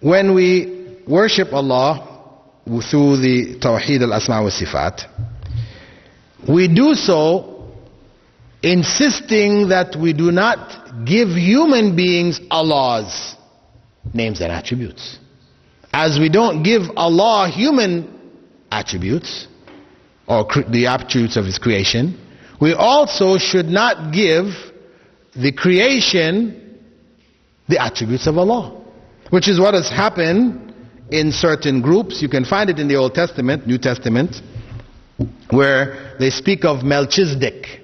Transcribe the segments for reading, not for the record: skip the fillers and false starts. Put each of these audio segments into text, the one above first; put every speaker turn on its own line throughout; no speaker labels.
when we worship Allah through the Tawheed al-Asma wa Sifat, we do so insisting that we do not give human beings Allah's names and attributes. As we don't give Allah human attributes, or the attributes of His creation, we also should not give the creation the attributes of Allah, which is what has happened in certain groups. You can find it in the Old Testament, New Testament, where they speak of Melchizedek.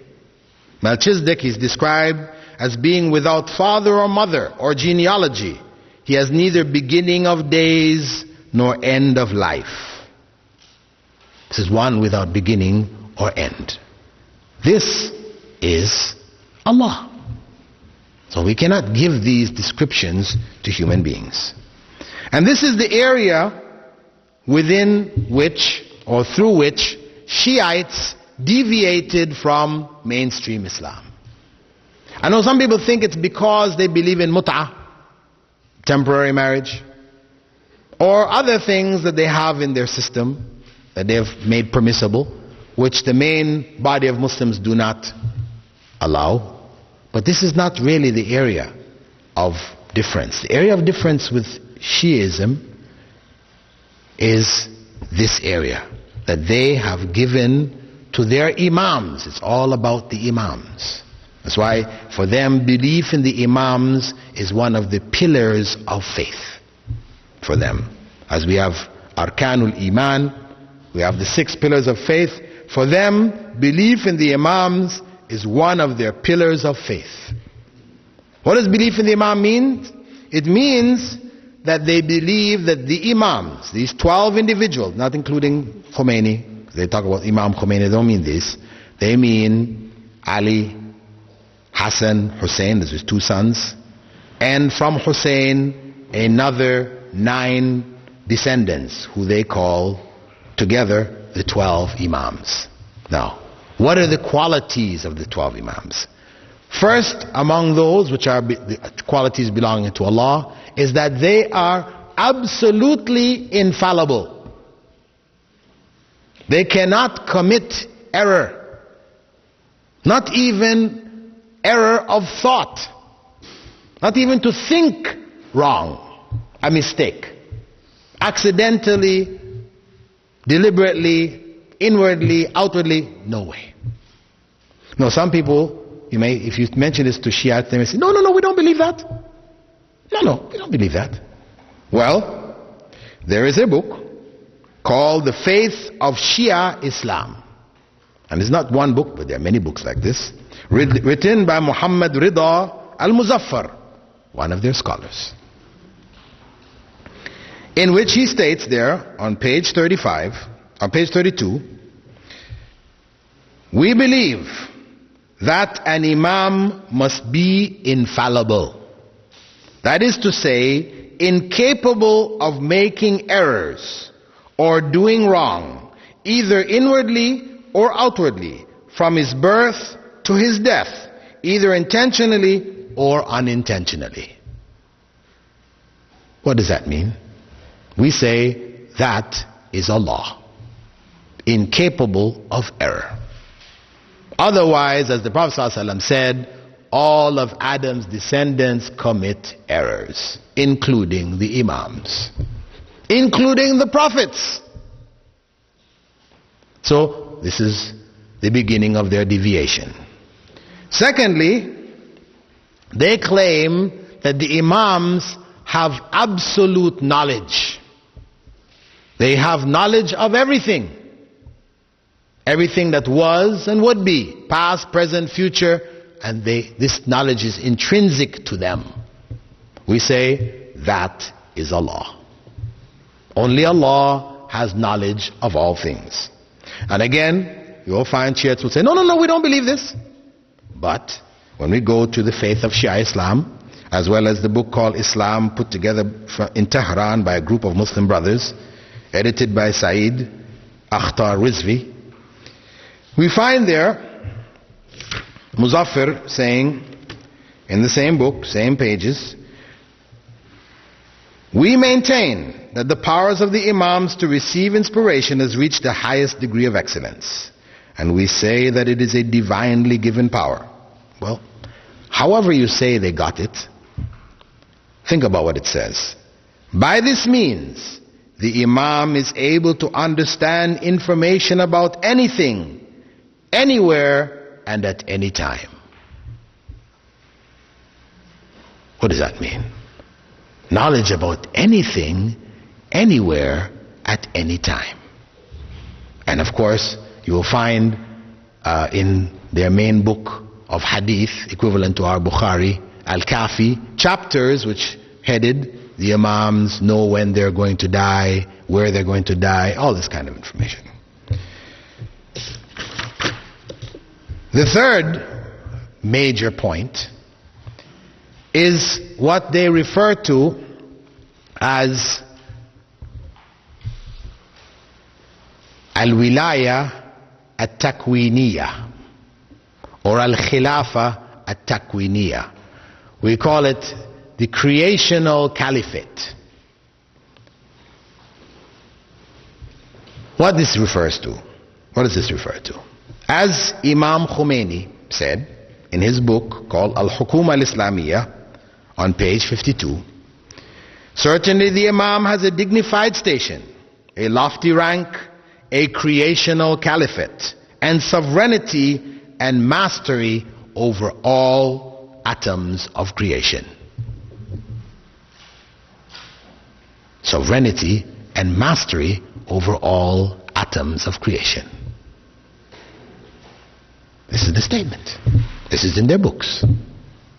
Melchizedek is described as being without father or mother or genealogy. He has neither beginning of days nor end of life. This is one without beginning or end. This is Allah. So we cannot give these descriptions to human beings. And this is the area within which, or through which, Shiites deviated from mainstream Islam. I know some people think it's because they believe in mut'ah, temporary marriage, or other things that they have in their system that they have made permissible, which the main body of Muslims do not allow. But this is not really the area of difference. The area of difference with Shiism is this area that they have given to their imams. It's all about the imams. That's why for them, belief in the imams is one of the pillars of faith for them. As we have Arkanul Iman, we have the 6 pillars of faith. For them, belief in the imams is one of their pillars of faith. What does belief in the imam mean? It means that they believe that the imams, these 12 individuals, not including Khomeini, they talk about Imam Khomeini, they don't mean this. They mean Ali, Hassan, Hussein, those are his 2 sons, and from Hussein, another 9 descendants, who they call together the 12 imams. Now, what are the qualities of the 12 imams? First, among those which are the qualities belonging to Allah, is that they are absolutely infallible. They cannot commit error, not even error of thought, not even to think wrong, a mistake, accidentally, deliberately, inwardly, outwardly, no way. Now some people, if you mention this to Shiites, they may say, no, we don't believe that. No, we don't believe that. Well, there is a book called The Faith of Shia Islam. And it's not one book, but there are many books like this, written by Muhammad Rida al-Muzaffar, one of their scholars, in which he states there on page 35, on page 32, we believe that an imam must be infallible. That is to say, incapable of making errors or doing wrong, either inwardly or outwardly, from his birth to his death, either intentionally or unintentionally. What does that mean? We say that is Allah, incapable of error. Otherwise, as the Prophet ﷺ said, all of Adam's descendants commit errors, including the imams, including the prophets. So this is the beginning of their deviation. Secondly, they claim that the imams have absolute knowledge. They have knowledge of everything. Everything that was and would be, past, present, future, and this knowledge is intrinsic to them. We say that is Allah. Only Allah has knowledge of all things. And again, you will find Shiites who say, no, we don't believe this. But when we go to the faith of Shia Islam, as well as the book called Islam, put together in Tehran by a group of Muslim brothers, edited by Saeed Akhtar Rizvi, we find there Muzaffar saying in the same book, same pages, We maintain that the powers of the Imams to receive inspiration has reached the highest degree of excellence. And we say that it is a divinely given power. Well, however you say they got it, think about what it says. By this means, the Imam is able to understand information about anything, anywhere, and at any time. What does that mean? Knowledge about anything, anywhere, at any time. And of course, you will find in their main book of hadith, equivalent to our Bukhari, Al-Kafi, chapters which headed, the Imams know when they're going to die, where they're going to die, all this kind of information. The third major point is what they refer to as al-wilaya at-takwiniya or al-khilafa at-takwiniya. We call it the creational caliphate. What this refers to? What does this refer to? As Imam Khomeini said in his book called Al-Hukuma Al-Islamiyya on page 52, certainly the Imam has a dignified station, a lofty rank, a creational caliphate, and sovereignty and mastery over all atoms of creation. Sovereignty and mastery over all atoms of creation. This is the statement. This is in their books.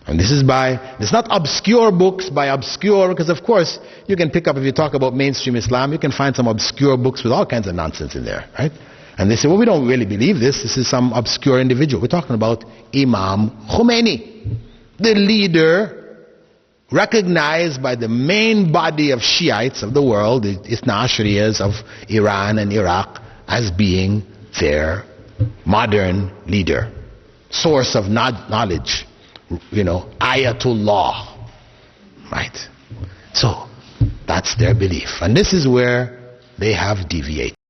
And this is it's not obscure books by obscure, because of course you can pick up, if you talk about mainstream Islam, you can find some obscure books with all kinds of nonsense in there, right? And they say, well, we don't really believe this. This is some obscure individual. We're talking about Imam Khomeini, the leader recognized by the main body of Shiites of the world, the Ithna Ashriyas of Iran and Iraq, as being their modern leader, source of knowledge, Ayatullah, right? So that's their belief, and this is where they have deviated.